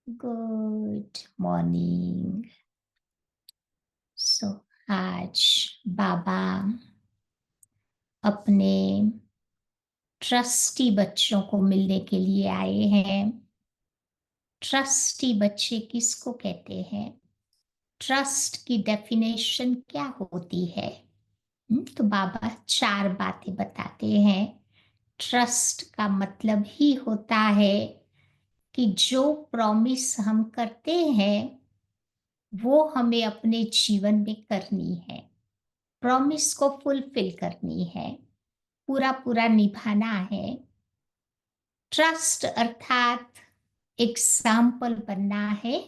Good morning. सो आज बाबा अपने trustee बच्चों को मिलने के लिए आए हैं। ट्रस्टी बच्चे किसको कहते हैं? ट्रस्ट की डेफिनेशन क्या होती है? तो बाबा चार बातें बताते हैं। ट्रस्ट का मतलब ही होता है कि जो प्रॉमिस हम करते हैं वो हमें अपने जीवन में करनी है, प्रॉमिस को फुलफिल करनी है, पूरा पूरा निभाना है। ट्रस्ट अर्थात एग्जाम्पल बनना है,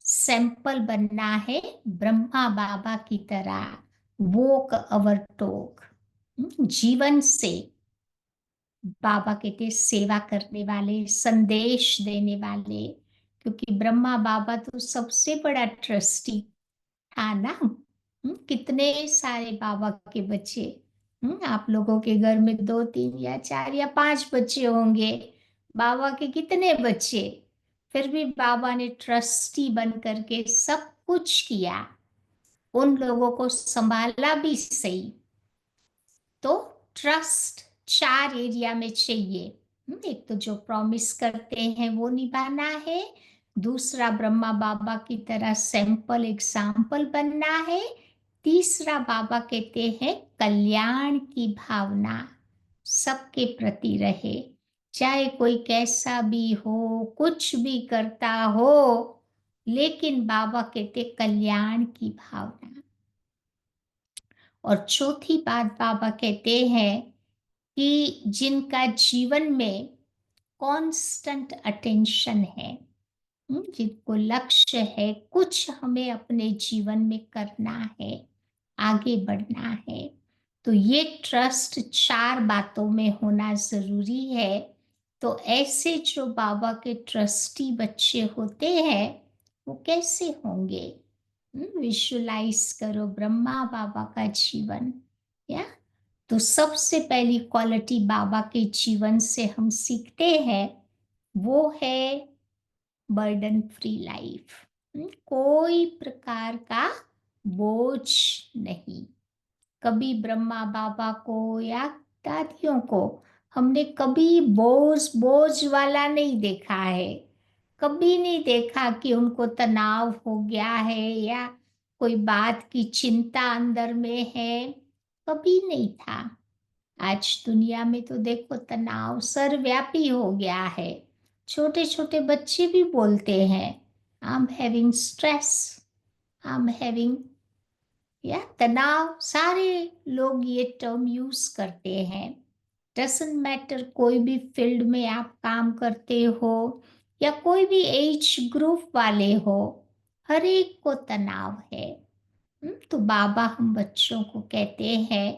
सैंपल बनना है, ब्रह्मा बाबा की तरह वॉक अवर टॉक, जीवन से। बाबा कहते सेवा करने वाले, संदेश देने वाले, क्योंकि ब्रह्मा बाबा तो सबसे बड़ा ट्रस्टी था ना। कितने सारे बाबा के बच्चे, आप लोगों के घर में 2 3 या 4 या 5 बच्चे होंगे। बाबा के कितने बच्चे, फिर भी बाबा ने ट्रस्टी बन करके सब कुछ किया, उन लोगों को संभाला भी सही। तो ट्रस्ट 4 एरिया में चाहिए। एक तो जो प्रॉमिस करते हैं वो निभाना है, दूसरा ब्रह्मा बाबा की तरह सैंपल एग्जाम्पल बनना है, तीसरा बाबा कहते हैं कल्याण की भावना सबके प्रति रहे, चाहे कोई कैसा भी हो, कुछ भी करता हो, लेकिन बाबा कहते कल्याण की भावना। और चौथी बात बाबा कहते हैं कि जिनका जीवन में कांस्टेंट अटेंशन है, जिनको लक्ष्य है, कुछ हमें अपने जीवन में करना है, आगे बढ़ना है, तो ये ट्रस्ट 4 बातों में होना जरूरी है। तो ऐसे जो बाबा के ट्रस्टी बच्चे होते हैं वो कैसे होंगे? विजुलाइज करो ब्रह्मा बाबा का जीवन, या तो सबसे पहली क्वालिटी बाबा के जीवन से हम सीखते हैं वो है बर्डन फ्री लाइफ। कोई प्रकार का बोझ नहीं। कभी ब्रह्मा बाबा को या दादियों को हमने कभी बोझ बोझ वाला नहीं देखा है। कभी नहीं देखा कि उनको तनाव हो गया है या कोई बात की चिंता अंदर में है, कभी नहीं था। आज दुनिया में तो देखो तनाव सर्वव्यापी हो गया है। छोटे छोटे बच्चे भी बोलते हैं I am having stress, I am having, या तनाव, सारे लोग ये टर्म यूज करते हैं। डजंट मैटर कोई भी फील्ड में आप काम करते हो या कोई भी एज ग्रुप वाले हो, हर एक को तनाव है। तो बाबा हम बच्चों को कहते हैं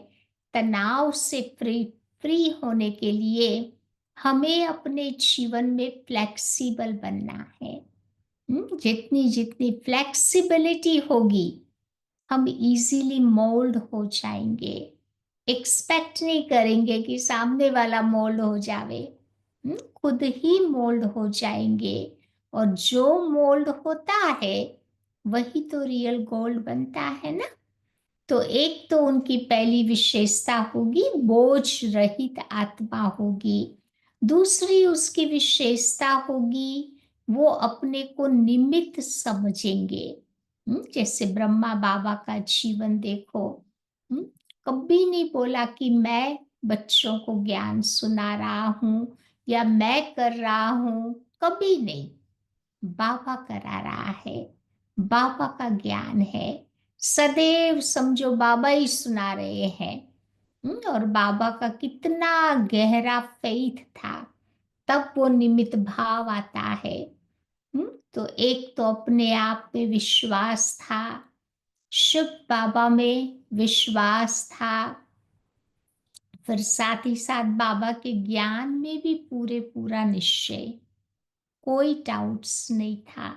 तनाव से फ्री फ्री होने के लिए हमें अपने जीवन में फ्लेक्सिबल बनना है। जितनी जितनी फ्लेक्सिबिलिटी होगी हम इजीली मोल्ड हो जाएंगे। एक्सपेक्ट नहीं करेंगे कि सामने वाला मोल्ड हो जावे, खुद ही मोल्ड हो जाएंगे। और जो मोल्ड होता है वही तो रियल गोल्ड बनता है ना। तो एक तो उनकी पहली विशेषता होगी बोझ रहित आत्मा होगी। दूसरी उसकी विशेषता होगी वो अपने को निमित्त समझेंगे। जैसे ब्रह्मा बाबा का जीवन देखो, हम्म, कभी नहीं बोला कि मैं बच्चों को ज्ञान सुना रहा हूं या मैं कर रहा हूं, कभी नहीं। बाबा करा रहा है, बाबा का ज्ञान है, सदैव समझो बाबा ही सुना रहे हैं। और बाबा का कितना गहरा फेथ था, तब वो निमित्त भाव आता है। तो एक तो अपने आप में विश्वास था, शिव बाबा में विश्वास था, फिर साथ ही साथ बाबा के ज्ञान में भी पूरे पूरा निश्चय, कोई डाउट्स नहीं था।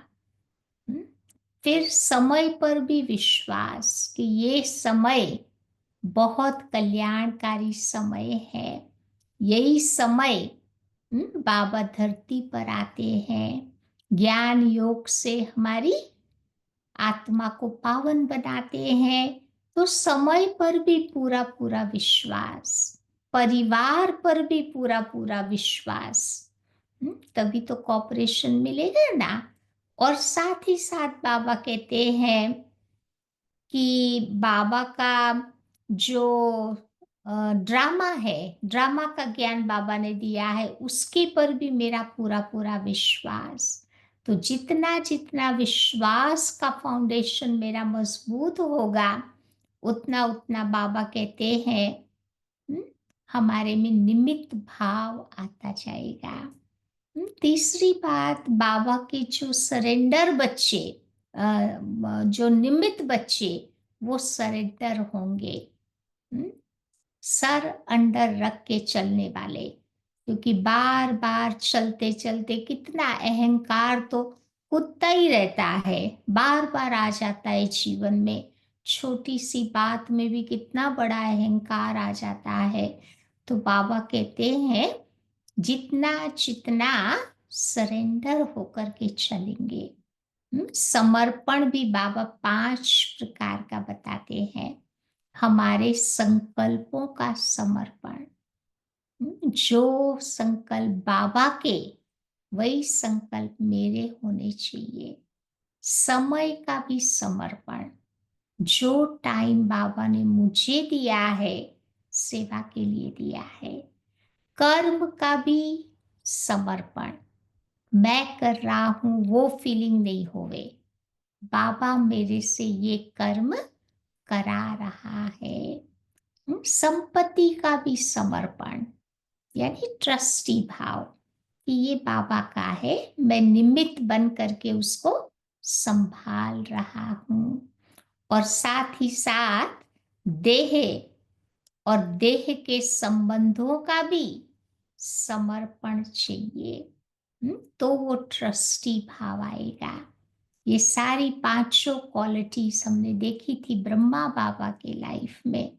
हम्म, फिर समय पर भी विश्वास कि ये समय बहुत कल्याणकारी समय है। यही समय बाबा धरती पर आते हैं, ज्ञान योग से हमारी आत्मा को पावन बनाते हैं। तो समय पर भी पूरा पूरा विश्वास, परिवार पर भी पूरा पूरा विश्वास, तभी तो कॉपरेशन मिलेगा ना। और साथ ही साथ बाबा कहते हैं कि बाबा का जो ड्रामा है, ड्रामा का ज्ञान बाबा ने दिया है, उसके पर भी मेरा पूरा पूरा विश्वास। तो जितना जितना विश्वास का फाउंडेशन मेरा मजबूत होगा, उतना उतना बाबा कहते हैं हम्म, हमारे में निमित्त भाव आता जाएगा। तीसरी बात, बाबा के जो सरेंडर बच्चे, जो निमित्त बच्चे, वो सरेंडर होंगे। हम्म, सर अंडर रख के चलने वाले। क्योंकि बार बार चलते चलते कितना अहंकार तो कूदता ही रहता है, बार बार आ जाता है जीवन में। छोटी सी बात में भी कितना बड़ा अहंकार आ जाता है। तो बाबा कहते हैं जितना जितना सरेंडर होकर के चलेंगे। समर्पण भी बाबा 5 प्रकार का बताते हैं। हमारे संकल्पों का समर्पण, जो संकल्प बाबा के, वही संकल्प मेरे होने चाहिए। समय का भी समर्पण, जो टाइम बाबा ने मुझे दिया है, सेवा के लिए दिया है। कर्म का भी समर्पण, मैं कर रहा हूं वो फीलिंग नहीं होवे, बाबा मेरे से ये कर्म करा रहा है। संपत्ति का भी समर्पण, यानी ट्रस्टी भाव कि ये बाबा का है, मैं निमित्त बन करके उसको संभाल रहा हूं। और साथ ही साथ देह और देह के संबंधों का भी समर्पण चाहिए। तो वो ट्रस्टी भाव आएगा। ये सारी 5 क्वालिटीज हमने देखी थी ब्रह्मा बाबा के लाइफ में।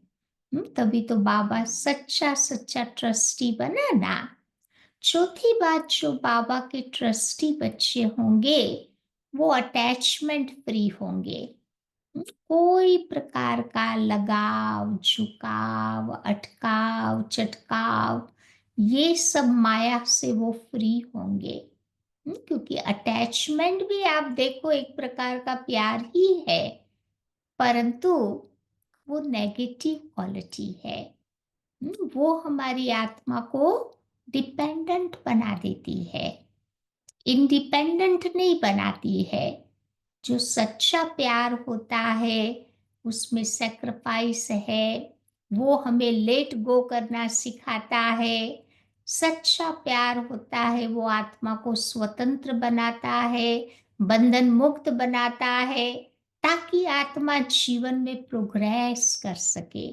तभी तो बाबा सच्चा सच्चा ट्रस्टी बना ना। चौथी बात, जो बाबा के ट्रस्टी बच्चे होंगे वो अटैचमेंट फ्री होंगे। कोई प्रकार का लगाव, झुकाव, अटकाव, चटकाव, ये सब माया से वो फ्री होंगे। क्योंकि अटैचमेंट भी आप देखो एक प्रकार का प्यार ही है, परंतु वो नेगेटिव क्वालिटी है। वो हमारी आत्मा को डिपेंडेंट बना देती है, इंडिपेंडेंट नहीं बनाती है। जो सच्चा प्यार होता है उसमें सैक्रिफाइस है, वो हमें लेट गो करना सिखाता है। सच्चा प्यार होता है वो आत्मा को स्वतंत्र बनाता है, बंधन मुक्त बनाता है, ताकि आत्मा जीवन में प्रोग्रेस कर सके।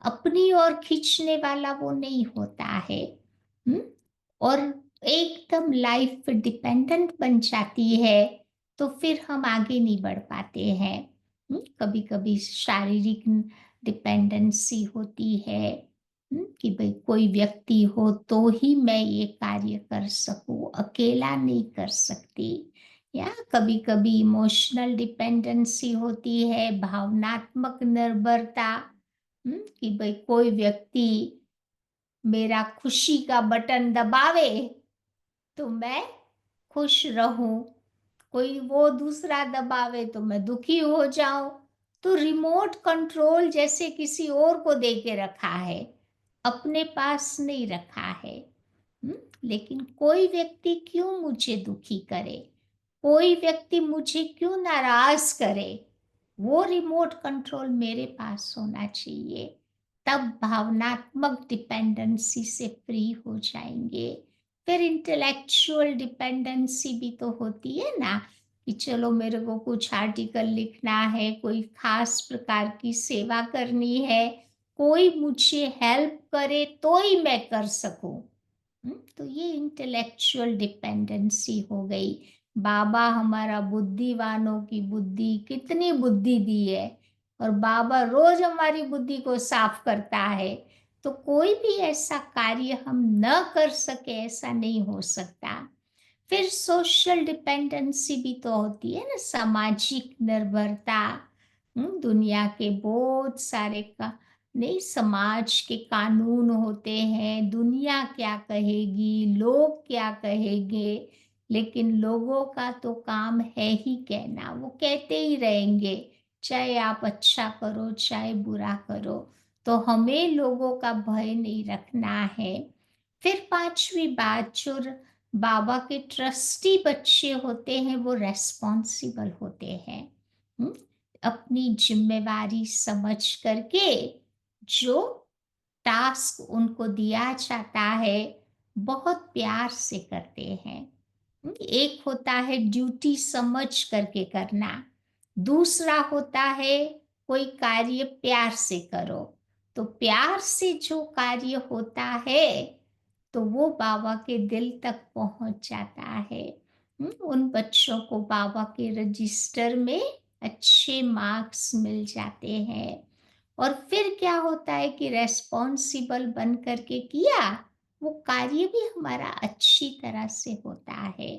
अपनी ओर खींचने वाला वो नहीं होता है। हम्म? और एकदम लाइफ डिपेंडेंट बन जाती है, तो फिर हम आगे नहीं बढ़ पाते हैं। कभी कभी शारीरिक डिपेंडेंसी होती है, कि भाई कोई व्यक्ति हो तो ही मैं ये कार्य कर सकूं, अकेला नहीं कर सकती। या कभी कभी इमोशनल डिपेंडेंसी होती है, भावनात्मक निर्भरता, कि भाई कोई व्यक्ति मेरा खुशी का बटन दबावे तो मैं खुश रहूं, कोई वो दूसरा दबावे तो मैं दुखी हो जाऊं। तो रिमोट कंट्रोल जैसे किसी और को दे के रखा है, अपने पास नहीं रखा है। लेकिन कोई व्यक्ति क्यों मुझे दुखी करे, कोई व्यक्ति मुझे क्यों नाराज करे, वो रिमोट कंट्रोल मेरे पास होना चाहिए। तब भावनात्मक डिपेंडेंसी से फ्री हो जाएंगे। फिर इंटेलेक्चुअल डिपेंडेंसी भी तो होती है ना, कि चलो मेरे को कुछ आर्टिकल लिखना है, कोई खास प्रकार की सेवा करनी है, कोई मुझे हेल्प करे तो ही मैं कर सकूं। तो ये इंटेलेक्चुअल डिपेंडेंसी हो गई। बाबा हमारा बुद्धिवानों की बुद्धि, कितनी बुद्धि दी है, और बाबा रोज हमारी बुद्धि को साफ करता है। तो कोई भी ऐसा कार्य हम न कर सके, ऐसा नहीं हो सकता। फिर सोशल डिपेंडेंसी भी तो होती है ना, सामाजिक निर्भरता। दुनिया के बहुत सारे का नहीं, समाज के कानून होते हैं, दुनिया क्या कहेगी, लोग क्या कहेंगे, लेकिन लोगों का तो काम है ही कहना, वो कहते ही रहेंगे, चाहे आप अच्छा करो चाहे बुरा करो। तो हमें लोगों का भय नहीं रखना है। फिर पांचवी बात, जो बाबा के ट्रस्टी बच्चे होते हैं वो रेस्पॉन्सिबल होते हैं। हम्म, अपनी जिम्मेवारी समझ करके जो टास्क उनको दिया जाता है बहुत प्यार से करते हैं। एक होता है ड्यूटी समझ करके करना, दूसरा होता है कोई कार्य प्यार से करो। तो प्यार से जो कार्य होता है तो वो बाबा के दिल तक पहुंच जाता है। उन बच्चों को बाबा के रजिस्टर में अच्छे मार्क्स मिल जाते हैं। और फिर क्या होता है कि रेस्पॉन्सिबल बन करके किया, वो कार्य भी हमारा अच्छी तरह से होता है।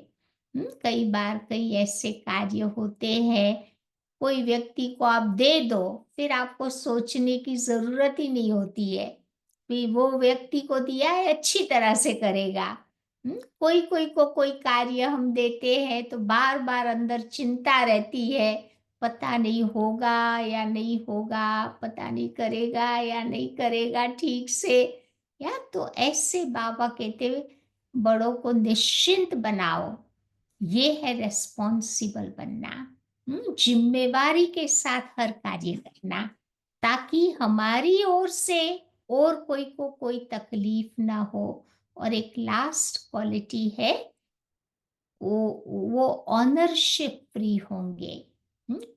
कई बार कई ऐसे कार्य होते हैं, कोई व्यक्ति को आप दे दो, फिर आपको सोचने की जरूरत ही नहीं होती है कि वो व्यक्ति को दिया है अच्छी तरह से करेगा। कोई कोई को कोई कार्य हम देते हैं तो बार बार अंदर चिंता रहती है, पता नहीं होगा या नहीं होगा, पता नहीं करेगा या नहीं करेगा ठीक से। या तो ऐसे बाबा कहते हुए बड़ों को निश्चिंत बनाओ, ये है रेस्पॉन्सिबल बनना। जिम्मेवारी के साथ हर कार्य करना, ताकि हमारी ओर से और कोई को कोई तकलीफ ना हो। और एक लास्ट क्वालिटी है, वो ऑनरशिप फ्री होंगे।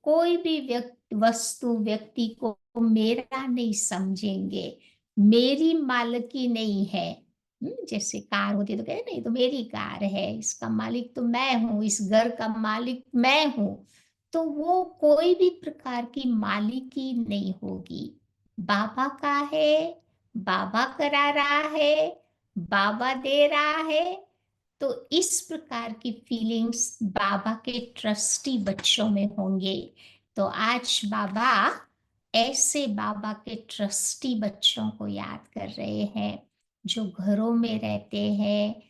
कोई भी वस्तु व्यक्ति को मेरा नहीं समझेंगे, मेरी मालिकी नहीं है। जैसे कार होती है तो कहते नहीं तो मेरी कार है, इसका मालिक तो मैं हूँ, इस घर का मालिक मैं हूँ। तो वो कोई भी प्रकार की मालिकी नहीं होगी, बाबा का है, बाबा करा रहा है, बाबा दे रहा है। तो इस प्रकार की फीलिंग्स बाबा के ट्रस्टी बच्चों में होंगे। तो आज बाबा ऐसे बाबा के ट्रस्टी बच्चों को याद कर रहे हैं, जो घरों में रहते हैं,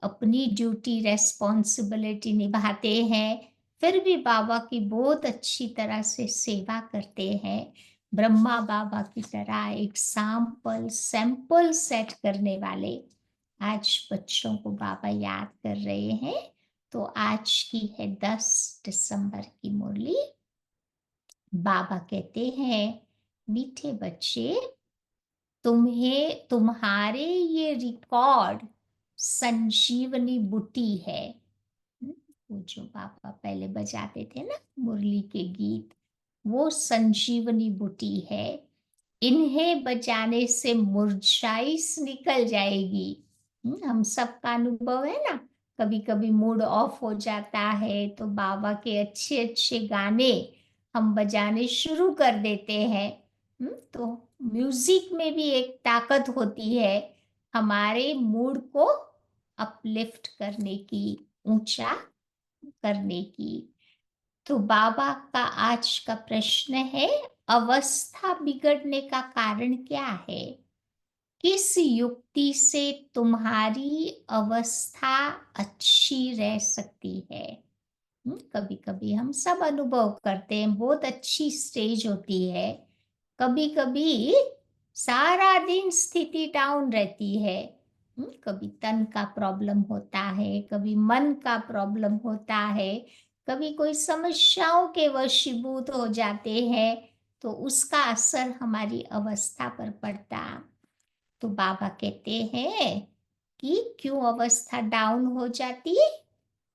अपनी ड्यूटी रेस्पॉन्सिबिलिटी निभाते हैं, फिर भी बाबा की बहुत अच्छी तरह से सेवा करते हैं। ब्रह्मा बाबा की तरह एक सैंपल सेट करने वाले आज बच्चों को बाबा याद कर रहे हैं। तो आज की है 10 दिसंबर की मुरली। बाबा कहते हैं, मीठे बच्चे, तुम्हें तुम्हारे ये रिकॉर्ड संजीवनी बूटी है। वो जो पापा पहले बजाते थे ना मुरली के गीत, वो संजीवनी बूटी है। इन्हें बजाने से मुरझाइश निकल जाएगी। हम सबका अनुभव है ना, कभी कभी मूड ऑफ हो जाता है तो बाबा के अच्छे अच्छे गाने हम बजाने शुरू कर देते हैं। तो म्यूजिक में भी एक ताकत होती है हमारे मूड को अपलिफ्ट करने की, ऊंचा करने की। तो बाबा का आज का प्रश्न है, अवस्था बिगड़ने का कारण क्या है? किस युक्ति से तुम्हारी अवस्था अच्छी रह सकती है? कभी कभी हम सब अनुभव करते हैं, बहुत अच्छी स्टेज होती है, कभी कभी सारा दिन स्थिति डाउन रहती है। कभी तन का प्रॉब्लम होता है, कभी मन का प्रॉब्लम होता है, कभी कोई समस्याओं के वशीभूत हो जाते हैं, तो उसका असर हमारी अवस्था पर पड़ता। तो बाबा कहते हैं कि क्यों अवस्था डाउन हो जाती है?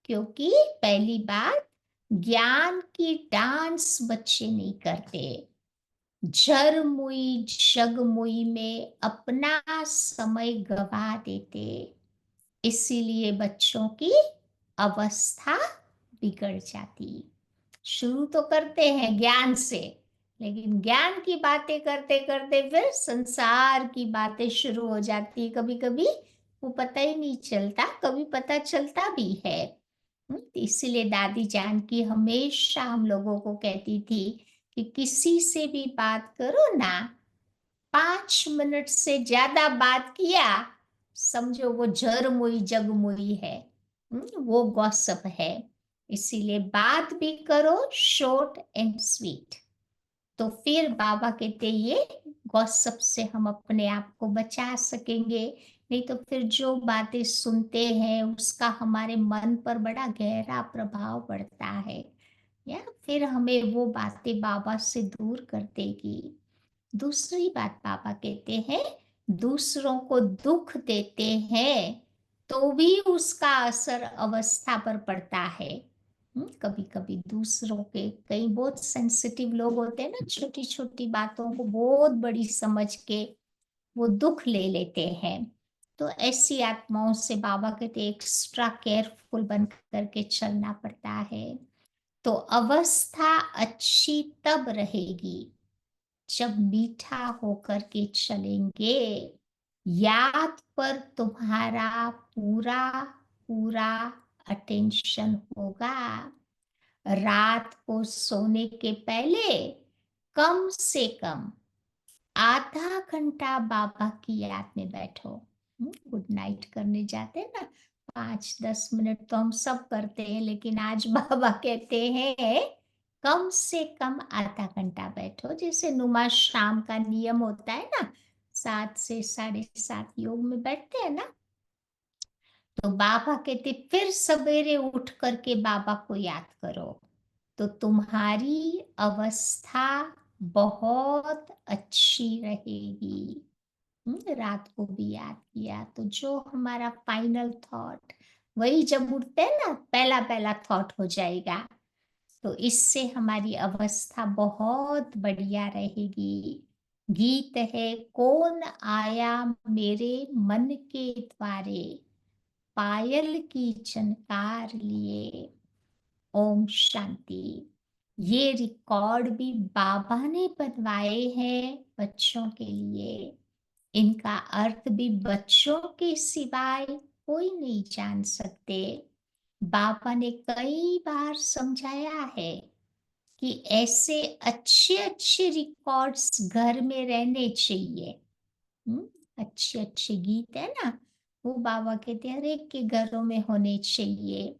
क्योंकि पहली बात, ज्ञान की डांस बच्चे नहीं करते, जर मुई जग मुई में अपना समय गवा देते, इसीलिए बच्चों की अवस्था बिगड़ जाती। शुरू तो करते हैं ज्ञान से, लेकिन ज्ञान की बातें करते करते फिर संसार की बातें शुरू हो जाती, कभी कभी वो पता ही नहीं चलता, कभी पता चलता भी है। इसीलिए दादी जान की हमेशा हम लोगों को कहती थी कि किसी से भी बात करो ना, 5 मिनट से ज्यादा बात किया, समझो वो जर मुई जग मुई है। वो गॉसिप है। इसीलिए बात भी करो शॉर्ट एंड स्वीट। तो फिर बाबा कहते ये गॉसिप से हम अपने आप को बचा सकेंगे। नहीं तो फिर जो बातें सुनते हैं उसका हमारे मन पर बड़ा गहरा प्रभाव पड़ता है, या फिर हमें वो बातें बाबा से दूर कर देगी। दूसरी बात बाबा कहते हैं, दूसरों को दुख देते हैं तो भी उसका असर अवस्था पर पड़ता है। कभी कभी दूसरों के, कई बहुत सेंसिटिव लोग होते हैं ना, छोटी छोटी बातों को बहुत बड़ी समझ के वो दुख ले लेते हैं। तो ऐसी आत्माओं से बाबा कहते एक्स्ट्रा केयरफुल बन करके चलना पड़ता है। तो अवस्था अच्छी तब रहेगी जब मीठा होकर के चलेंगे, याद पर तुम्हारा पूरा पूरा अटेंशन होगा। रात को सोने के पहले कम से कम आधा घंटा बाबा की याद में बैठो। गुड नाइट करने जाते हैं ना, 5-10 मिनट तो हम सब करते हैं, लेकिन आज बाबा कहते हैं कम से कम आधा घंटा बैठो। जैसे नुमा शाम का नियम होता है ना, 7 से 7:30 योग में बैठते हैं ना, तो बाबा कहते फिर सवेरे उठ करके बाबा को याद करो, तो तुम्हारी अवस्था बहुत अच्छी रहेगी। रात को भी याद किया तो जो हमारा फाइनल थॉट, वही जब उठते हैं ना, पहला पहला थॉट हो जाएगा। तो इससे हमारी अवस्था बहुत बढ़िया रहेगी। गीत है, कौन आया मेरे मन के द्वारे, पायल की झनकार लिए। ओम शांति। ये रिकॉर्ड भी बाबा ने बनवाए हैं बच्चों के लिए। इनका अर्थ भी बच्चों के सिवाय कोई नहीं जान सकते। बाबा ने कई बार समझाया है कि ऐसे अच्छे अच्छे रिकॉर्ड्स घर में रहने चाहिए। हम्म, अच्छे अच्छे गीत है ना, वो बाबा कहते हैं हर एक के घरों में होने चाहिए।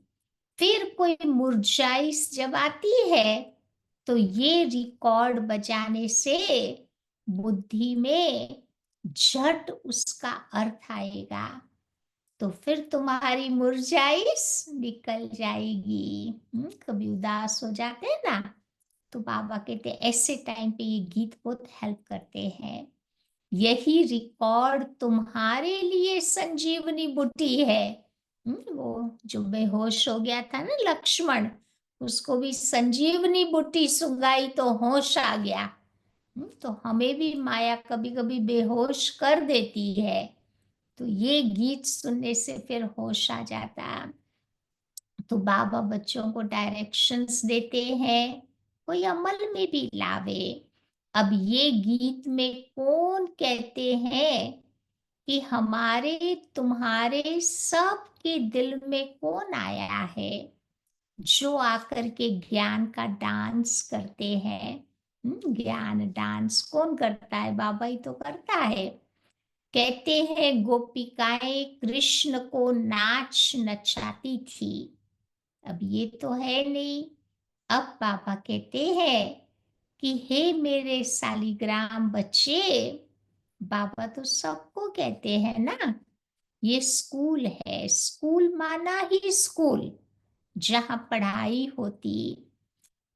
फिर कोई मुरझाइश जब आती है तो ये रिकॉर्ड बजाने से बुद्धि में झट उसका अर्थ आएगा, तो फिर तुम्हारी मुरझाइश निकल जाएगी। कभी उदास हो जाते हैं ना, तो बाबा कहते हैं ऐसे टाइम पे ये गीत बहुत हेल्प करते हैं। यही रिकॉर्ड तुम्हारे लिए संजीवनी बूटी है। वो जो बेहोश हो गया था ना लक्ष्मण, उसको भी संजीवनी बूटी सुंगाई तो होश आ गया। तो हमें भी माया कभी कभी बेहोश कर देती है, तो ये गीत सुनने से फिर होश आ जाता। तो बाबा बच्चों को डायरेक्शंस देते हैं, कोई अमल में भी लावे। अब ये गीत में कौन कहते हैं कि हमारे तुम्हारे सबके दिल में कौन आया है, जो आकर के ज्ञान का डांस करते हैं। ज्ञान डांस कौन करता है, बाबा ही तो करता है। कहते हैं गोपिकाएं कृष्ण को नाच नचाती थी, अब ये तो है नहीं। अब पापा कहते हैं कि हे मेरे सालिग्राम बच्चे, बाबा तो सबको कहते हैं ना, ये स्कूल है, स्कूल माना ही स्कूल जहाँ पढ़ाई होती।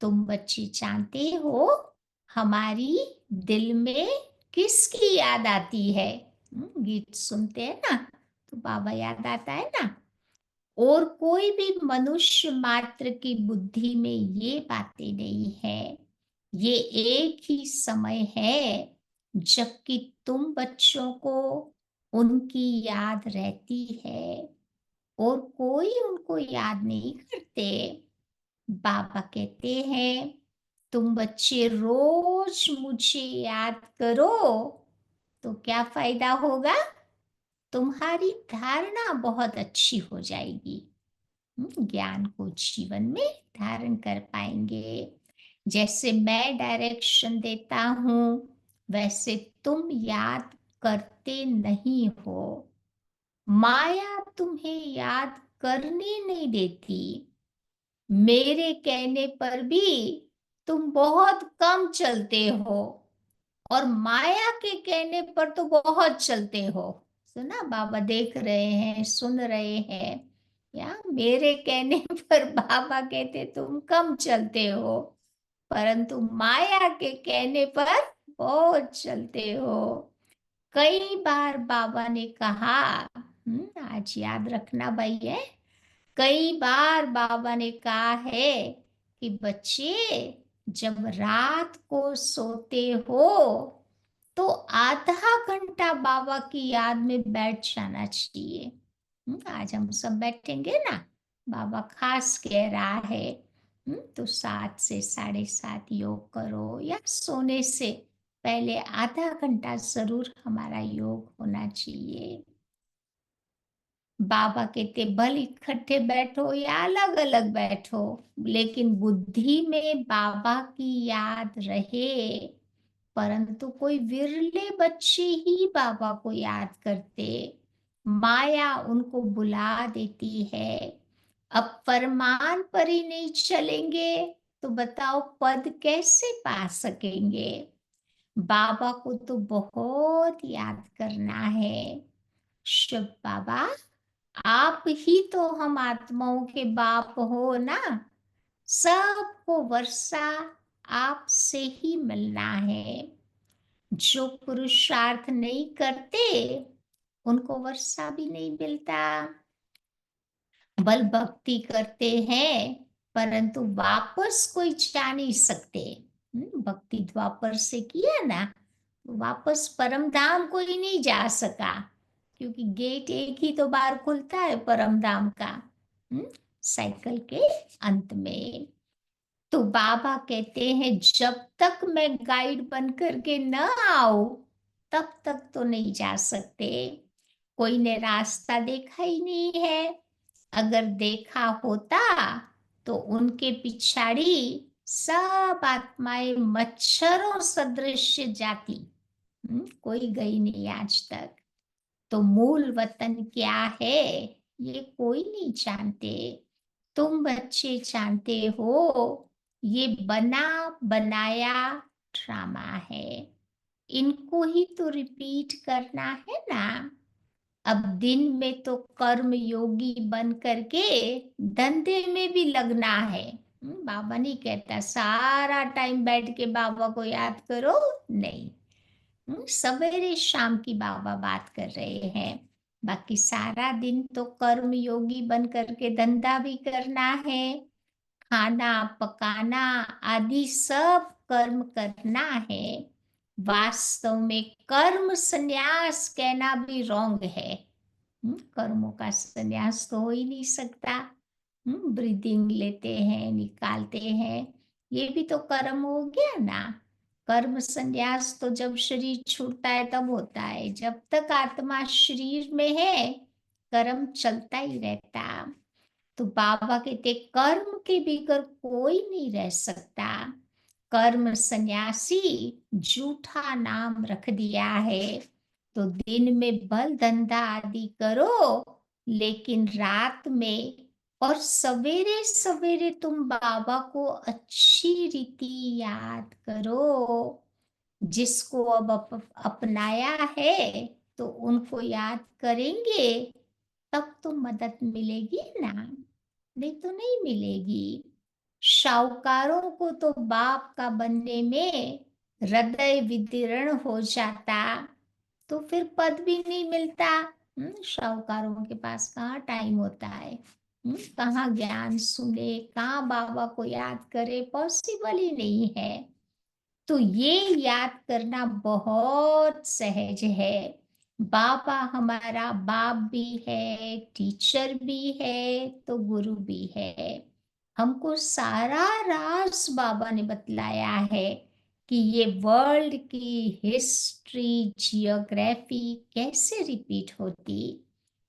तुम बच्चे जानते हो हमारी दिल में किसकी याद आती है? गीत सुनते हैं ना, तो बाबा याद आता है ना। और कोई भी मनुष्य मात्र की बुद्धि में ये बातें नहीं है। ये एक ही समय है जबकि तुम बच्चों को उनकी याद रहती है और कोई उनको याद नहीं करते। बाबा कहते हैं तुम बच्चे रोज मुझे याद करो, तो क्या फायदा होगा? तुम्हारी धारणा बहुत अच्छी हो जाएगी। ज्ञान को जीवन में धारण कर पाएंगे। जैसे मैं डायरेक्शन देता हूँ, वैसे तुम याद करते नहीं हो। माया तुम्हें याद करने नहीं देती। मेरे कहने पर भी तुम बहुत कम चलते हो, और माया के कहने पर तो बहुत चलते हो। सुना, बाबा देख रहे हैं, सुन रहे हैं। या मेरे कहने पर बाबा कहते तुम कम चलते हो, परंतु माया के कहने पर बहुत चलते हो। कई बार बाबा ने कहा, आज याद रखना भाई है, कई बार बाबा ने कहा है कि बच्चे, जब रात को सोते हो तो आधा घंटा बाबा की याद में बैठ जाना चाहिए। आज हम सब बैठेंगे ना, बाबा खास कह रहा है। तो 7 से 7:30 योग करो, या सोने से पहले आधा घंटा जरूर हमारा योग होना चाहिए। बाबा कहते भले इकट्ठे बैठो या अलग अलग बैठो, लेकिन बुद्धि में बाबा की याद रहे। परंतु कोई विरले बच्चे ही बाबा को याद करते, माया उनको बुला देती है। अब फरमान पर ही नहीं चलेंगे तो बताओ पद कैसे पा सकेंगे। बाबा को तो बहुत याद करना है। शुभ बाबा, आप ही तो हम आत्माओं के बाप हो ना। सबको वर्षा आपसे ही मिलना है। जो पुरुषार्थ नहीं करते उनको वर्षा भी नहीं मिलता। बल भक्ति करते हैं, परंतु वापस कोई जा नहीं सकते। भक्ति द्वापर से किया ना, वापस परम धाम कोई नहीं जा सका, क्योंकि गेट एक ही तो बार खुलता है परम धाम का, साइकिल के अंत में। तो बाबा कहते हैं जब तक मैं गाइड बन करके न आऊं, तब तक तो नहीं जा सकते। कोई ने रास्ता देखा ही नहीं है। अगर देखा होता तो उनके पिछाड़ी सब आत्माएं मच्छरों सदृश जाती। कोई गई नहीं आज तक। तो मूल वतन क्या है, ये कोई नहीं जानते। तुम बच्चे जानते हो, ये बना बनाया ड्रामा है। इनको ही तो रिपीट करना है ना। अब दिन में तो कर्म योगी बन करके धंधे में भी लगना है। बाबा नहीं कहता सारा टाइम बैठ के बाबा को याद करो, नहीं। सवेरे शाम की बाबा बात कर रहे हैं। बाकी सारा दिन तो कर्म योगी बन करके धंधा भी करना है, खाना पकाना आदि सब कर्म करना है। वास्तव में कर्म संन्यास कहना भी रॉन्ग है। कर्मों का संन्यास तो हो ही नहीं सकता। ब्रीदिंग लेते हैं, निकालते हैं, ये भी तो कर्म हो गया ना। कर्म संन्यास तो जब शरीर छूटता है तब होता है, जब तक आत्मा शरीर में है कर्म चलता ही रहता। तो बाबा कहते कर्म के बगैर कोई नहीं रह सकता। कर्म सन्यासी झूठा नाम रख दिया है। तो दिन में बल धंधा आदि करो, लेकिन रात में और सवेरे सवेरे तुम बाबा को अच्छी रीति याद करो। जिसको अब अपनाया है तो उनको याद करेंगे, तब तो मदद मिलेगी ना, नहीं तो नहीं मिलेगी। शाहूकारों को तो बाप का बनने में हृदय विदीर्ण हो जाता, तो फिर पद भी नहीं मिलता। शाहूकारों के पास कहाँ टाइम होता है, कहाँ ज्ञान सुने, कहाँ बाबा को याद करे, पॉसिबल ही नहीं है। तो ये याद करना बहुत सहज है। बाबा हमारा बाप भी है, टीचर भी है, तो गुरु भी है। हमको सारा राज बाबा ने बतलाया है कि ये वर्ल्ड की हिस्ट्री जियोग्राफी कैसे रिपीट होती।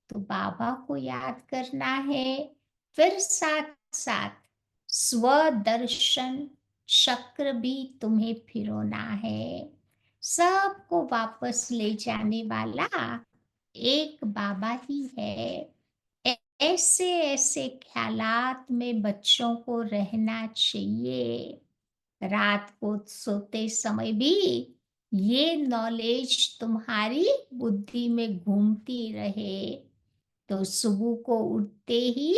तो बाबा को याद करना है, फिर साथ साथ स्वदर्शन चक्र भी तुम्हें फिरोना है। सबको वापस ले जाने वाला एक बाबा ही है। ऐसे ऐसे ख्यालात में बच्चों को रहना चाहिए। रात को सोते समय भी ये नॉलेज तुम्हारी बुद्धि में घूमती रहे, तो सुबह को उठते ही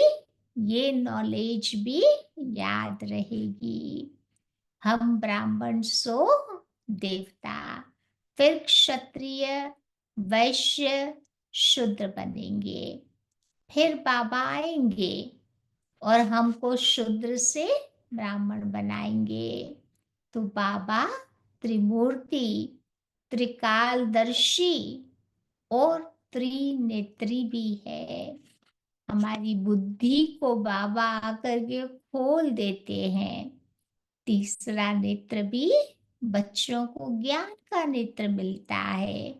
ये नॉलेज भी याद रहेगी। हम ब्राह्मण सो देवता, फिर क्षत्रिय, वैश्य, शूद्र बनेंगे। फिर बाबा आएंगे और हमको शूद्र से ब्राह्मण बनाएंगे। तो बाबा त्रिमूर्ति, त्रिकालदर्शी और त्रिनेत्री भी है। हमारी बुद्धि को बाबा आकर के खोल देते हैं। तीसरा नेत्र भी बच्चों को ज्ञान का नेत्र मिलता है।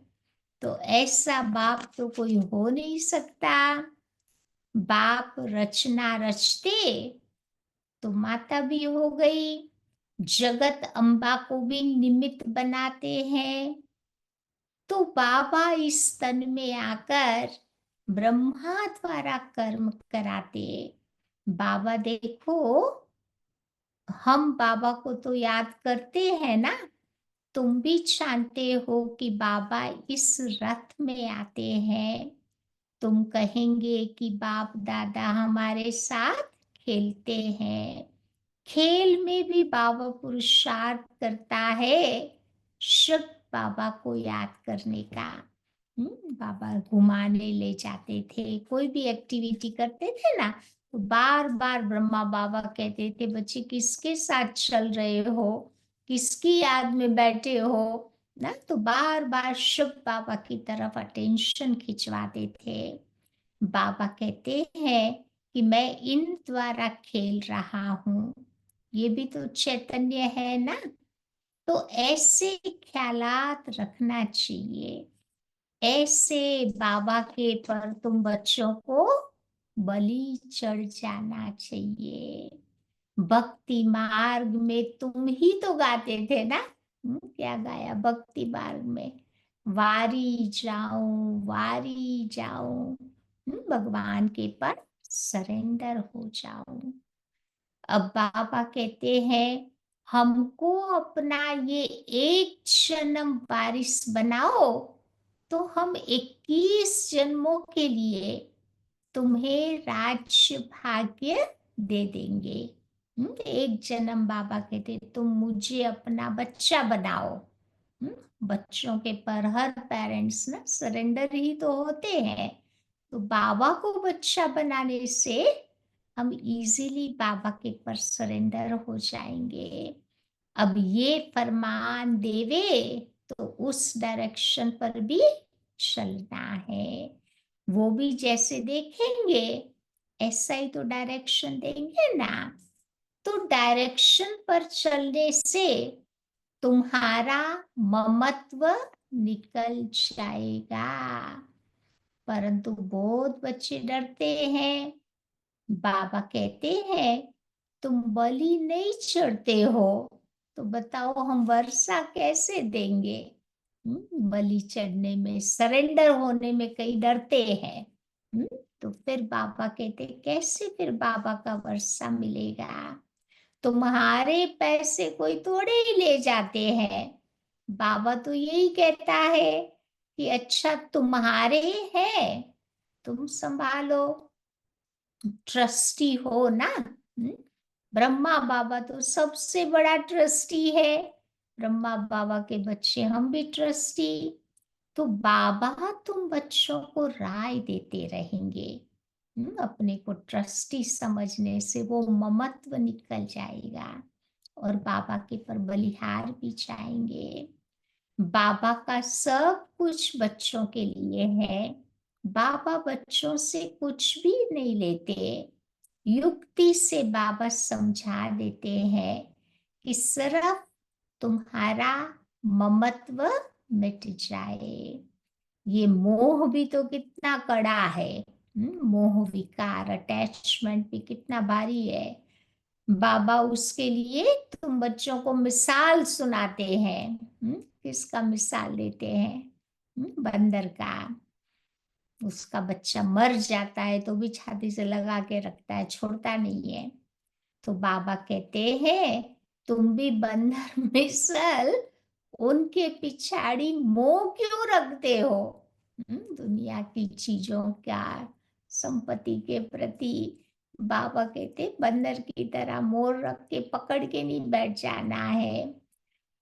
तो ऐसा बाप तो कोई हो नहीं सकता। बाप रचना रचते तो माता भी हो गई। जगत अम्बा को भी निमित्त बनाते हैं। तो बाबा इस तन में आकर ब्रह्मा द्वारा कर्म कराते। बाबा देखो, हम बाबा को तो याद करते हैं ना। तुम भी जानते हो कि बाबा इस रथ में आते हैं। तुम कहेंगे कि बाप दादा हमारे साथ खेलते हैं। खेल में भी बाबा पुरुषार्थ करता है शुभ बाबा को याद करने का। बाबा घुमाने ले जाते थे, कोई भी एक्टिविटी करते थे ना, तो बार बार ब्रह्मा बाबा कहते थे, बच्चे किसके साथ चल रहे हो, किसकी याद में बैठे हो ना। तो बार बार शुभ बाबा की तरफ अटेंशन खिंचवाते थे। बाबा कहते हैं कि मैं इन द्वारा खेल रहा हूँ, ये भी तो चैतन्य है ना। तो ऐसे ख्यालात रखना चाहिए। ऐसे बाबा के पर तुम बच्चों को बलि चढ़ जाना चाहिए। भक्ति मार्ग में तुम ही तो गाते थे ना। क्या गाया भक्ति मार्ग में? वारी जाऊं, भगवान के पर सरेंडर हो जाऊं। अब बाबा कहते हैं हमको अपना ये एक जन्म वारिस बनाओ, तो हम 21 जन्मों के लिए तुम्हें राज्य भाग्य दे देंगे। एक जन्म बाबा कहते तुम मुझे अपना बच्चा बनाओ। बच्चों के पर हर पेरेंट्स ना सरेंडर ही तो होते हैं। तो बाबा को बच्चा बनाने से हम इजीली बाबा के पर सरेंडर हो जाएंगे। अब ये फरमान देवे तो उस डायरेक्शन पर भी चलना है। वो भी जैसे देखेंगे ऐसा ही तो डायरेक्शन देंगे ना। तो डायरेक्शन पर चलने से तुम्हारा ममत्व निकल जाएगा। परंतु बहुत बच्चे डरते हैं। बाबा कहते हैं तुम बलि नहीं चढ़ते हो, तो बताओ हम वर्षा कैसे देंगे। बलि चढ़ने में, सरेंडर होने में कई डरते हैं। तो फिर बाबा कहते कैसे फिर बाबा का वर्षा मिलेगा। तुम्हारे पैसे कोई थोड़े ही ले जाते हैं। बाबा तो यही कहता है कि अच्छा तुम्हारे हैं, तुम संभालो, ट्रस्टी हो ना। ब्रह्मा बाबा तो सबसे बड़ा ट्रस्टी है। ब्रह्मा बाबा के बच्चे हम भी ट्रस्टी। तो बाबा तुम बच्चों को राय देते रहेंगे। अपने को ट्रस्टी समझने से वो ममत्व निकल जाएगा और बाबा के पर बलिहार भी जाएंगे। बाबा का सब कुछ बच्चों के लिए है। बाबा बच्चों से कुछ भी नहीं लेते। युक्ति से बाबा समझा देते हैं कि सिर्फ तुम्हारा ममत्व मिट जाए। ये मोह भी तो कितना कड़ा है। मोह विकार अटैचमेंट भी कितना भारी है। बाबा उसके लिए तुम बच्चों को मिसाल सुनाते हैं। किसका मिसाल देते हैं? बंदर का। उसका बच्चा मर जाता है तो भी छाती से लगा के रखता है, छोड़ता नहीं है। तो बाबा कहते हैं तुम भी बंदर मिसल उनके पिछाड़ी मोह क्यों रखते हो? दुनिया की चीजों का, संपत्ति के प्रति। बाबा कहते बंदर की तरह मोर रख के पकड़ के नहीं बैठ जाना है।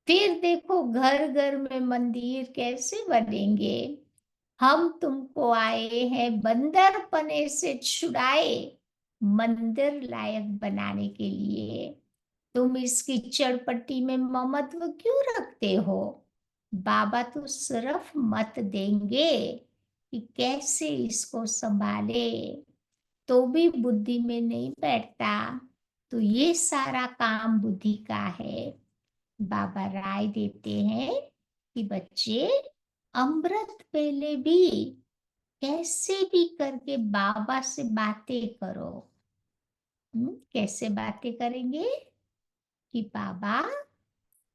फिर देखो घर घर में मंदिर कैसे बनेंगे। हम तुमको आए हैं बंदरपने से छुड़ाए मंदिर लायक बनाने के लिए। तुम इसकी चड़पट्टी में ममत्व क्यों रखते हो? बाबा तो सिर्फ मत देंगे कि कैसे इसको संभाले, तो भी बुद्धि में नहीं बैठता। तो ये सारा काम बुद्धि का है। बाबा राय देते हैं कि बच्चे अमृत वेले भी कैसे भी करके बाबा से बातें करो। कैसे बातें करेंगे? कि बाबा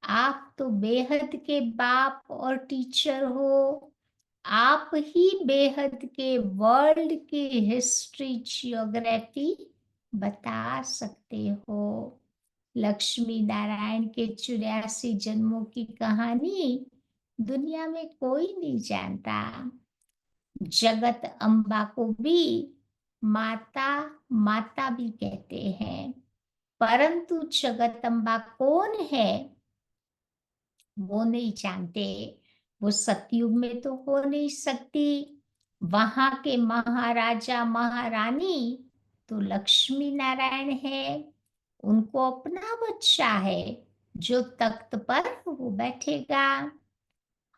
आप तो बेहद के बाप और टीचर हो। आप ही बेहद के वर्ल्ड की हिस्ट्री जियोग्राफी बता सकते हो। लक्ष्मी नारायण के 84 जन्मों की कहानी दुनिया में कोई नहीं जानता। जगत अम्बा को भी माता माता भी कहते हैं, परंतु जगत अम्बा कौन है वो नहीं जानते। वो सतयुग में तो हो नहीं सकती। वहां के महाराजा महारानी तो लक्ष्मी नारायण है। उनको अपना बच्चा है जो तख्त पर वो बैठेगा।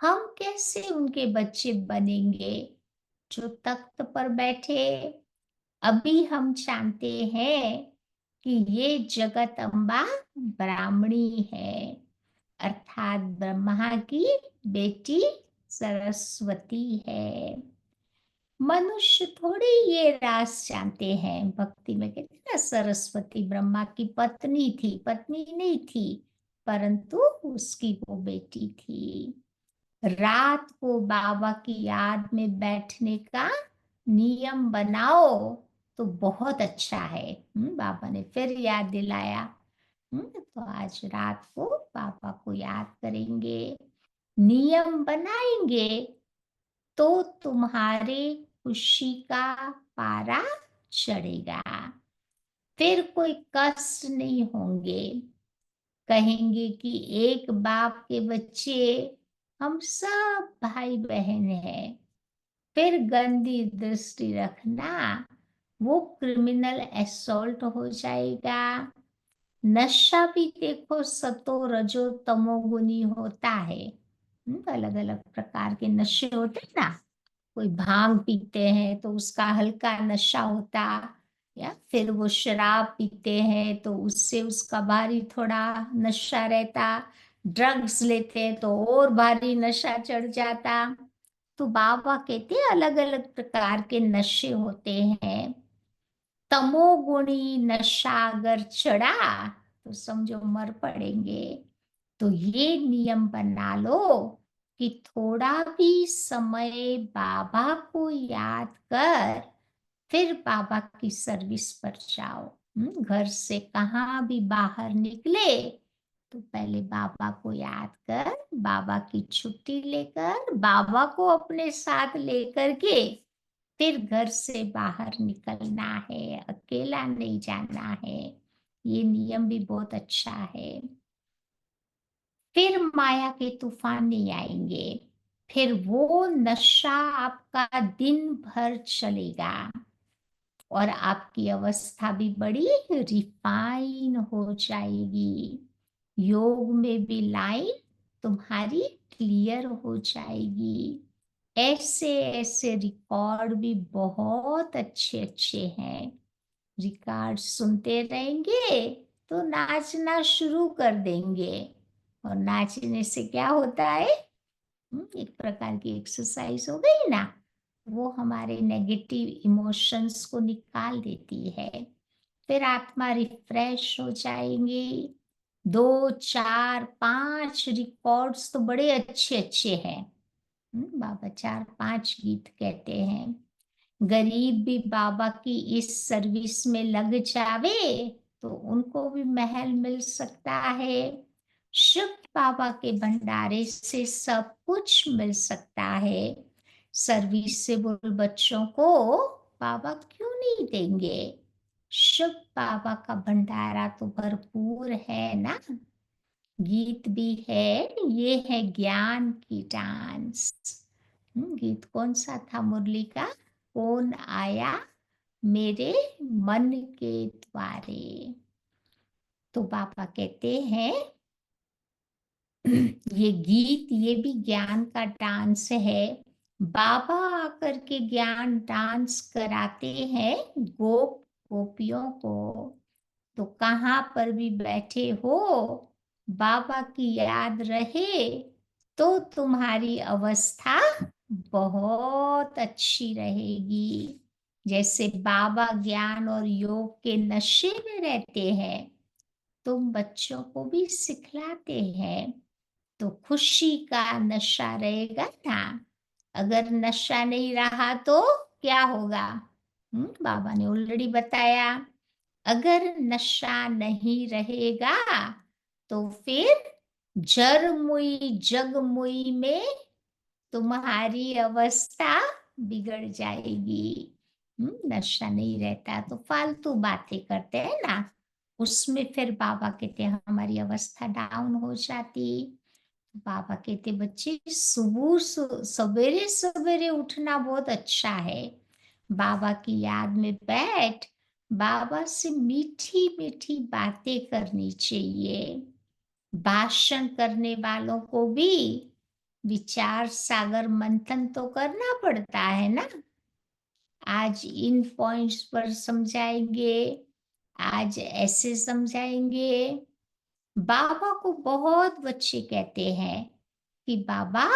हम कैसे उनके बच्चे बनेंगे जो तख्त पर बैठे? अभी हम जानते हैं कि ये जगत अम्बा ब्राह्मणी है, अर्थात ब्रह्मा की बेटी सरस्वती है। मनुष्य थोड़े ये राज जानते हैं। भक्ति में कहते हैं ना, सरस्वती ब्रह्मा की पत्नी थी, पत्नी नहीं थी, परंतु उसकी वो बेटी थी। रात को बाबा की याद में बैठने का नियम बनाओ तो बहुत अच्छा है। बाबा ने फिर याद दिलाया। तो आज रात को पापा को याद करेंगे, नियम बनाएंगे तो तुम्हारे खुशी का पारा चढ़ेगा। फिर कोई कष्ट नहीं होंगे। कहेंगे कि एक बाप के बच्चे हम सब भाई बहन हैं। फिर गंदी दृष्टि रखना वो क्रिमिनल असॉल्ट हो जाएगा। नशा भी देखो सतो रजो तमोगुनी होता है। अलग अलग प्रकार के नशे होते हैं ना। कोई भांग पीते हैं तो उसका हल्का नशा होता, या फिर वो शराब पीते हैं तो उससे उसका भारी थोड़ा नशा रहता। ड्रग्स लेते हैं तो और भारी नशा चढ़ जाता। तो बाबा कहते हैं अलग अलग प्रकार के नशे होते हैं। तमोगुणी नशा अगर चढ़ा तो समझो मर पड़ेंगे। तो ये नियम बना लो कि थोड़ा भी समय बाबा को याद कर फिर बाबा की सर्विस पर जाओ। घर से कहाँ भी बाहर निकले तो पहले बाबा को याद कर, बाबा की छुट्टी लेकर, बाबा को अपने साथ लेकर के फिर घर से बाहर निकलना है, अकेला नहीं जाना है। ये नियम भी बहुत अच्छा है। फिर माया के तूफान नहीं आएंगे। फिर वो नशा आपका दिन भर चलेगा और आपकी अवस्था भी बड़ी रिफाइन हो जाएगी। योग में भी लाइन तुम्हारी क्लियर हो जाएगी। ऐसे ऐसे रिकॉर्ड भी बहुत अच्छे अच्छे हैं। रिकॉर्ड सुनते रहेंगे तो नाचना शुरू कर देंगे। और नाचने से क्या होता है? एक प्रकार की एक्सरसाइज हो गई ना। वो हमारे नेगेटिव इमोशंस को निकाल देती है। फिर आत्मा रिफ्रेश हो जाएंगे। 2, 4, 5 रिकॉर्ड्स तो बड़े अच्छे अच्छे हैं। बाबा 4, 5 गीत कहते हैं। गरीब भी बाबा की इस सर्विस में लग जावे तो उनको भी महल मिल सकता है। शुभ बाबा के भंडारे से सब कुछ मिल सकता है। सर्विसेबल बच्चों को बाबा क्यों नहीं देंगे? शुभ बाबा का भंडारा तो भरपूर है ना। गीत भी है, ये है ज्ञान की डांस। गीत कौन सा था मुरली का? कौन आया मेरे मन के द्वारे। तो बाबा कहते हैं ये गीत, ये भी ज्ञान का डांस है। बाबा आकर के ज्ञान डांस कराते हैं गोप गोपियों को। तो कहाँ पर भी बैठे हो, बाबा की याद रहे तो तुम्हारी अवस्था बहुत अच्छी रहेगी। जैसे बाबा ज्ञान और योग के नशे में रहते हैं, तुम बच्चों को भी सिखलाते हैं। तो खुशी का नशा रहेगा ना। अगर नशा नहीं रहा तो क्या होगा? बाबा ने ऑलरेडी बताया। अगर नशा नहीं रहेगा तो फिर जरमुई जगमुई में तुम्हारी अवस्था बिगड़ जाएगी। नशा नहीं रहता तो फालतू बातें करते हैं ना, उसमें फिर बाबा कहते हैं हमारी अवस्था डाउन हो जाती। बाबा कहते बच्चे सुबह सवेरे सवेरे उठना बहुत अच्छा है। बाबा की याद में बैठ बाबा से मीठी मीठी बातें करनी चाहिए। भाषण करने वालों को भी विचार सागर मंथन तो करना पड़ता है ना। आज इन पॉइंट्स पर समझाएंगे, आज ऐसे समझाएंगे। बाबा को बहुत बच्चे कहते हैं कि बाबा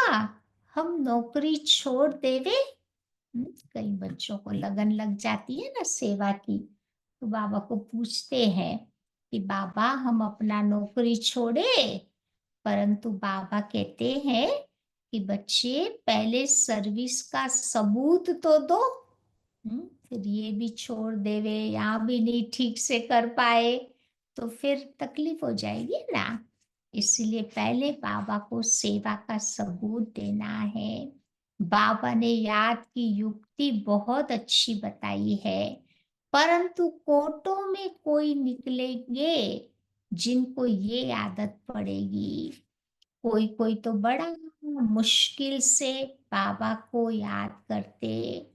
हम नौकरी छोड़ देवे। कई बच्चों को लगन लग जाती है ना सेवा की, तो बाबा को पूछते हैं कि बाबा हम अपना नौकरी छोड़े। परंतु बाबा कहते हैं कि बच्चे पहले सर्विस का सबूत तो दो। फिर ये भी छोड़ देवे, यहाँ भी नहीं ठीक से कर पाए तो फिर तकलीफ हो जाएगी ना। इसलिए पहले बाबा को सेवा का सबूत देना है। बाबा ने याद की युक्ति बहुत अच्छी बताई है। परंतु कोटों में कोई निकलेंगे जिनको ये आदत पड़ेगी। कोई कोई तो बड़ा मुश्किल से बाबा को याद करते।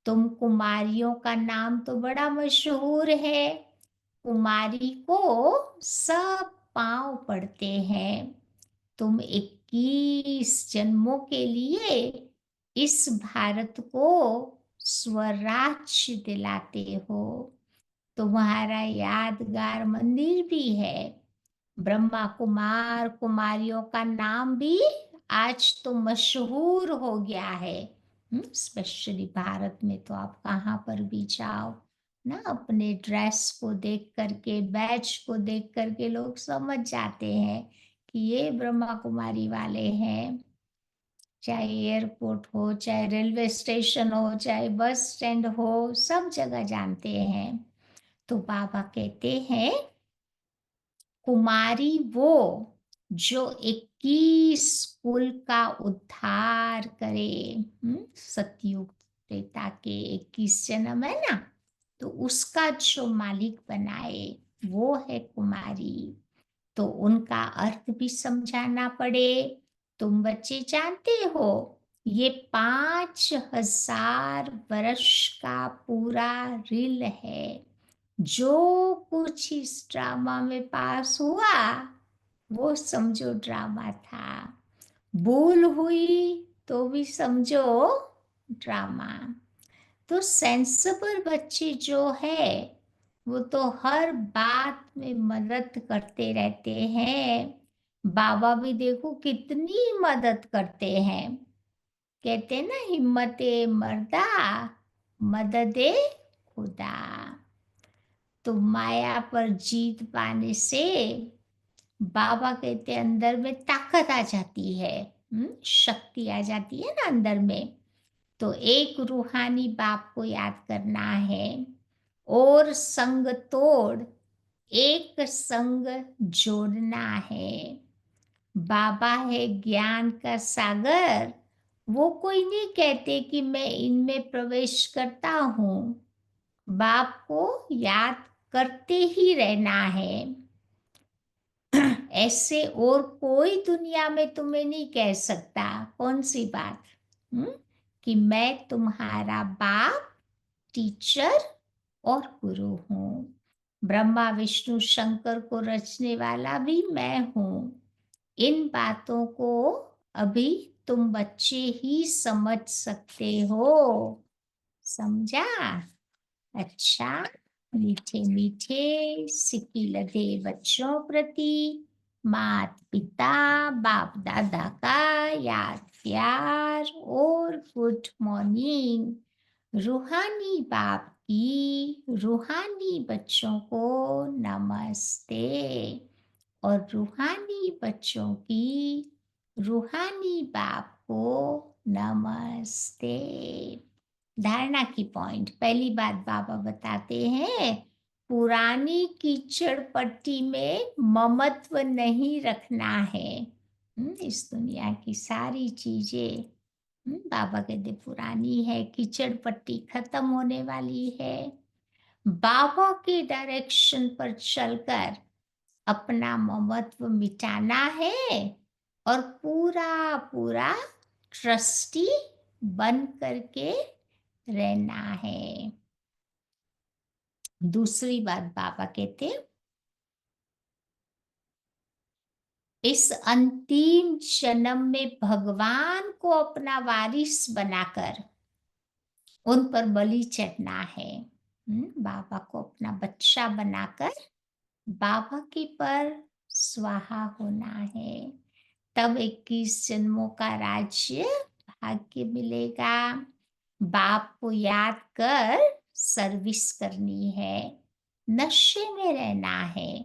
तुम कुमारियों का नाम तो बड़ा मशहूर है। कुमारी को सब पांव पड़ते हैं। तुम 21 जन्मों के लिए इस भारत को स्वराज्य दिलाते हो। तुम्हारा यादगार मंदिर भी है। ब्रह्मा कुमार कुमारियों का नाम भी आज तो मशहूर हो गया है। स्पेशली भारत में तो आप कहाँ पर भी जाओ ना, अपने ड्रेस को देख करके, बैच को देख करके लोग समझ जाते हैं कि ये ब्रह्मा कुमारी वाले हैं। चाहे एयरपोर्ट हो, चाहे रेलवे स्टेशन हो, चाहे बस स्टैंड हो, सब जगह जानते हैं। तो बाबा कहते हैं कुमारी वो जो 21 कुल का उद्धार करे। सतयुग त्रेता के 21 जन्म है ना, तो उसका जो मालिक बनाए वो है कुमारी। तो उनका अर्थ भी समझाना पड़े। तुम बच्चे जानते हो ये 5,000 वर्ष का पूरा रील है। जो कुछ इस ड्रामा में पास हुआ वो समझो ड्रामा था। भूल हुई तो भी समझो ड्रामा। तो सेंसिबल बच्चे जो है वो तो हर बात में मदद करते रहते हैं। बाबा भी देखो कितनी मदद करते हैं। कहते ना, हिम्मते मर्दा मददे खुदा। तो माया पर जीत पाने से बाबा कहते अंदर में ताकत आ जाती है, शक्ति आ जाती है ना अंदर में। तो एक रूहानी बाप को याद करना है, और संग तोड़ एक संग जोड़ना है। बाबा है ज्ञान का सागर, वो कोई नहीं कहते कि मैं इनमें प्रवेश करता हूँ। बाप को याद करते ही रहना है। ऐसे और कोई दुनिया में तुम्हें नहीं कह सकता। कौन सी बात? हम्म? कि मैं तुम्हारा बाप, टीचर और गुरु हूँ। ब्रह्मा विष्णु शंकर को रचने वाला भी मैं हूँ। इन बातों को अभी तुम बच्चे ही समझ सकते हो। समझा? अच्छा, मीठे मीठे सिक्की लदे बच्चों प्रति मात पिता बाप दादा का याद प्यार और गुड मॉर्निंग। रूहानी बाप की रूहानी बच्चों को नमस्ते, और रूहानी बच्चों की रूहानी बाप को नमस्ते। धारणा की पॉइंट, पहली बात बाबा बताते हैं, पुरानी कीचड़ पट्टी में ममत्व नहीं रखना है। इस दुनिया की सारी चीजें, बाबा कहते पुरानी है, कीचड़ पट्टी खत्म होने वाली है। बाबा के डायरेक्शन पर चलकर अपना ममत्व मिटाना है, और पूरा पूरा ट्रस्टी बन करके रहना है। दूसरी बात बाबा कहते, इस अंतिम जन्म में भगवान को अपना वारिस बनाकर उन पर बलि चढ़ना है। बाबा को अपना बच्चा बनाकर बाबा के पर स्वाहा होना है। तब 21 जन्मों का राज्य भाग्य मिलेगा। बाप को याद कर सर्विस करनी है, नशे में रहना है,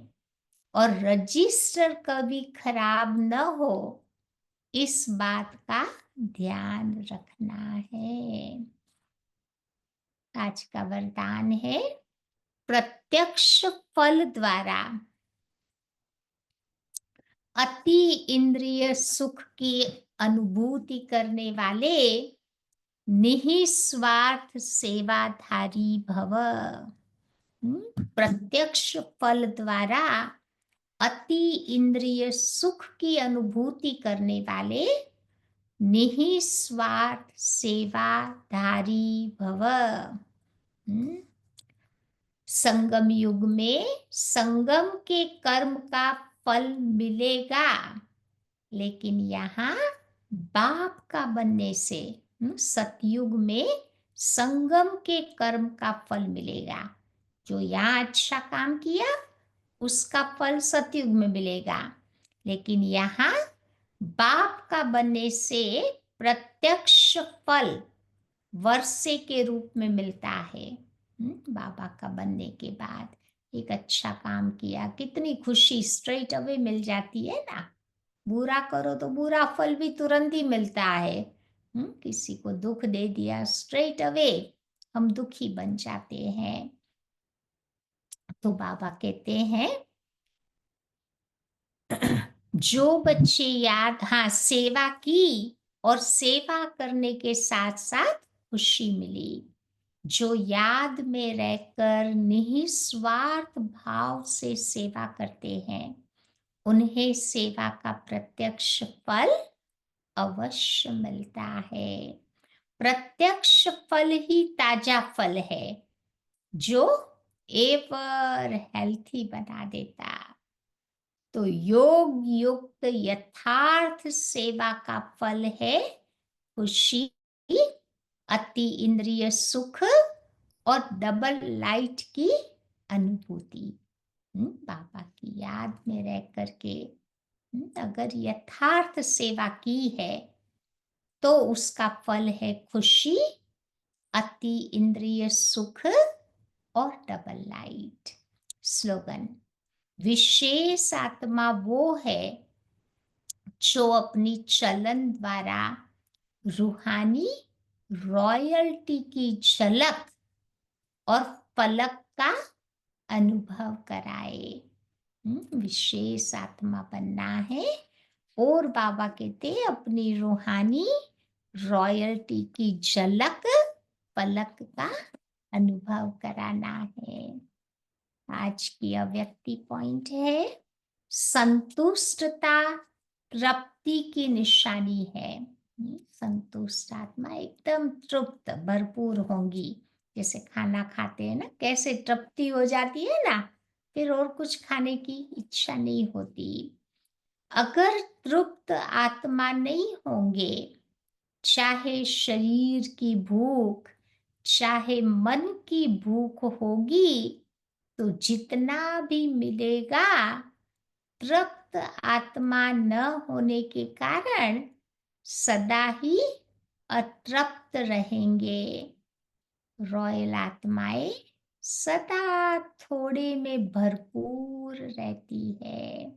और रजिस्टर कभी खराब न हो, इस बात का ध्यान रखना है। आज का वरदान है, प्रत्यक्ष फल द्वारा अति इंद्रिय सुख की अनुभूति करने वाले निस्वार्थ सेवाधारी भव। प्रत्यक्ष फल द्वारा अति इंद्रिय सुख की अनुभूति करने वाले निस्वार्थ सेवाधारी भव। संगम युग में संगम के कर्म का फल मिलेगा, लेकिन यहाँ बाप का बनने से सतयुग में संगम के कर्म का फल मिलेगा। जो यहाँ अच्छा काम किया उसका फल सतयुग में मिलेगा, लेकिन यहाँ बाप का बनने से प्रत्यक्ष फल वर्षे के रूप में मिलता है। बाबा का बनने के बाद एक अच्छा काम किया, कितनी खुशी स्ट्रेट अवे मिल जाती है ना। बुरा करो तो बुरा फल भी तुरंत ही मिलता है। किसी को दुख दे दिया, स्ट्रेट अवे हम दुखी बन जाते हैं। तो बाबा कहते हैं, जो बच्चे याद, हाँ, सेवा की और सेवा करने के साथ साथ खुशी मिली। जो याद में रहकर निस्वार्थ भाव से सेवा करते हैं, उन्हें सेवा का प्रत्यक्ष फल अवश्य मिलता है। प्रत्यक्ष फल ही ताजा फल है, जो एवर हेल्थी बना देता। तो योग युक्त यथार्थ सेवा का फल है खुशी, अति इंद्रिय सुख और डबल लाइट की अनुभूति। बाबा की याद में रह करके अगर यथार्थ सेवा की है तो उसका फल है खुशी, अति इंद्रिय सुख और डबल लाइट। स्लोगन, विशेष आत्मा वो है जो अपनी चलन द्वारा रूहानी रॉयल्टी की झलक और फलक का अनुभव कराए। विशेष आत्मा बनना है और बाबा कहते हैं अपनी रूहानी रॉयल्टी की झलक फलक का अनुभव कराना है। आज की अव्यक्ति पॉइंट है, संतुष्टता तृप्ति की निशानी है। संतुष्ट आत्मा एकदम तृप्त भरपूर होंगी। जैसे खाना खाते हैं ना, कैसे तृप्ति हो जाती है ना, फिर और कुछ खाने की इच्छा नहीं होती। अगर तृप्त आत्मा नहीं होंगे, चाहे शरीर की भूख चाहे मन की भूख होगी, तो जितना भी मिलेगा तृप्त आत्मा न होने के कारण सदा ही अतृप्त रहेंगे। रॉयल आत्माएं सदा थोड़े में भरपूर रहती है,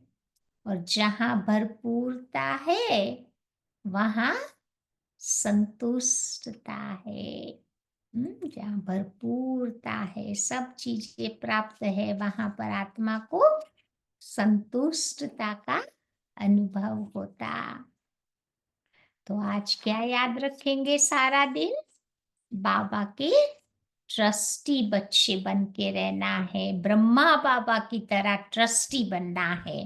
और जहां भरपूरता है वहां संतुष्टता है। जहाँ भरपूरता है, सब चीजें प्राप्त है, वहां पर आत्मा को संतुष्टता का अनुभव होता। तो आज क्या याद रखेंगे सारा दिन? बाबा के ट्रस्टी बच्चे बन के रहना है, ब्रह्मा बाबा की तरह ट्रस्टी बनना है।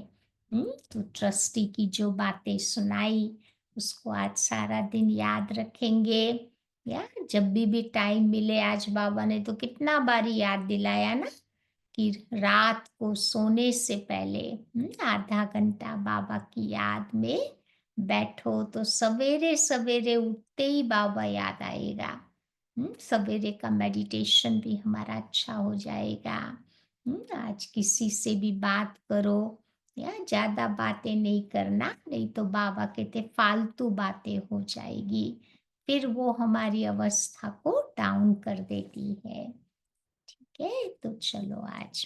तो ट्रस्टी की जो बातें सुनाई उसको आज सारा दिन याद रखेंगे। या जब भी टाइम मिले, आज बाबा ने तो कितना बारी याद दिलाया ना कि रात को सोने से पहले आधा घंटा बाबा की याद में बैठो, तो सवेरे सवेरे उठते ही बाबा याद आएगा। सवेरे का मेडिटेशन भी हमारा अच्छा हो जाएगा। आज किसी से भी बात करो, या ज्यादा बातें नहीं करना, नहीं तो बाबा कहते फालतू बातें हो जाएगी, फिर वो हमारी अवस्था को डाउन कर देती है। ठीक है, तो चलो आज